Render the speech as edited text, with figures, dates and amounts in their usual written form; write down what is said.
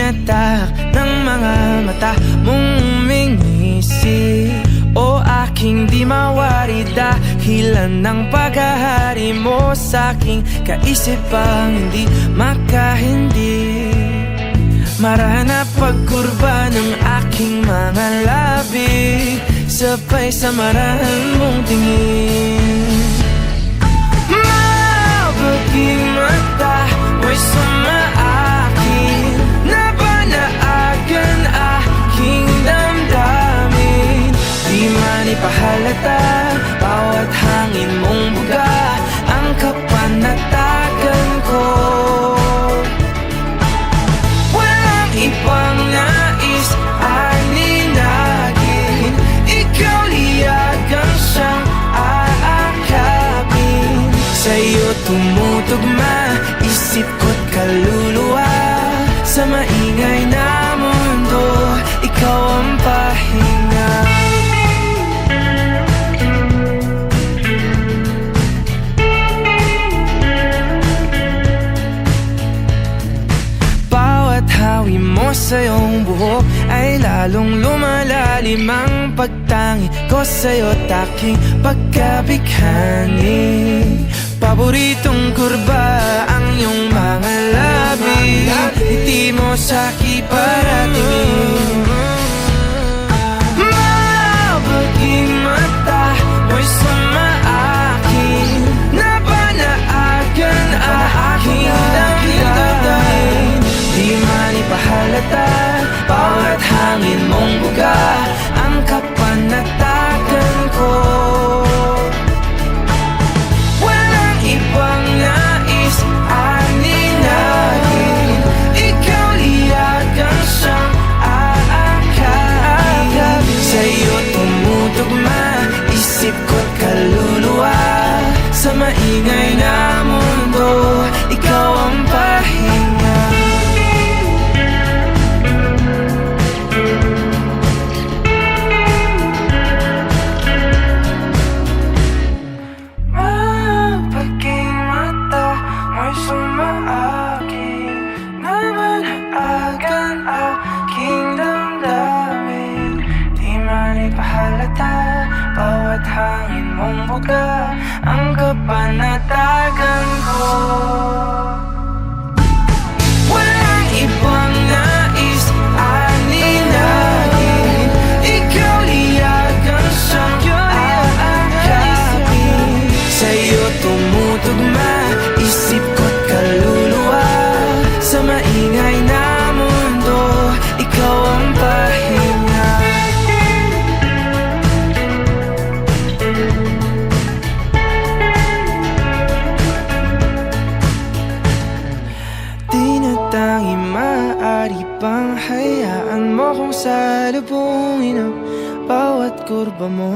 tinatak ng mga mata mong umingisi. O aking di mawari dahilan ng paghahari mo sa'king kaisipang hindi makahindi. Marana pagkurba ng aking mga labi, sabay sa marahan mong tingin. Mabuting mata mo'y sumaakin, nabanaagan aking damdamin. Di man ipahalata bawat hangin mong buga ang kapanatagan ko. Walang ibang nais aninagin, ikaw liyagang siyang aakapin. Sa'yo tumutugma isip ko't kaluluwa, sa maingay na mundo ikaw ang pahinga. Hawi mo sa iyong buhok ay lalong lumalalim ang pagtangi ko sa'yo't aking pagkabighani. Paboritong kurba ang iyong mga labi, ngiti mo sa'ki paratingin. Mabuting mata mo'y sumaakin, nabanaagan aking damdamin. Di man ipahalata bawat hangin mong buga ang kapanatagan ko. Walang ibang nais aninagin, ikaw liyagang siyang aakapin. Sa'yo tumutugma isip ko't kaluluwa, sa maingay na mundo ikaw ang pahinga. Bawat hangin mong buga ang kapanatagan ko. Walang ibang nais aninagin, ikaw liyagang siyang aakapin. Sa'yo tumutugma isip ko't kaluluwa, sa maingay na mundo ikaw ang pahinga. Tinatangi maaari bang hayaan mo kung salubungin ang bawat kurba mo?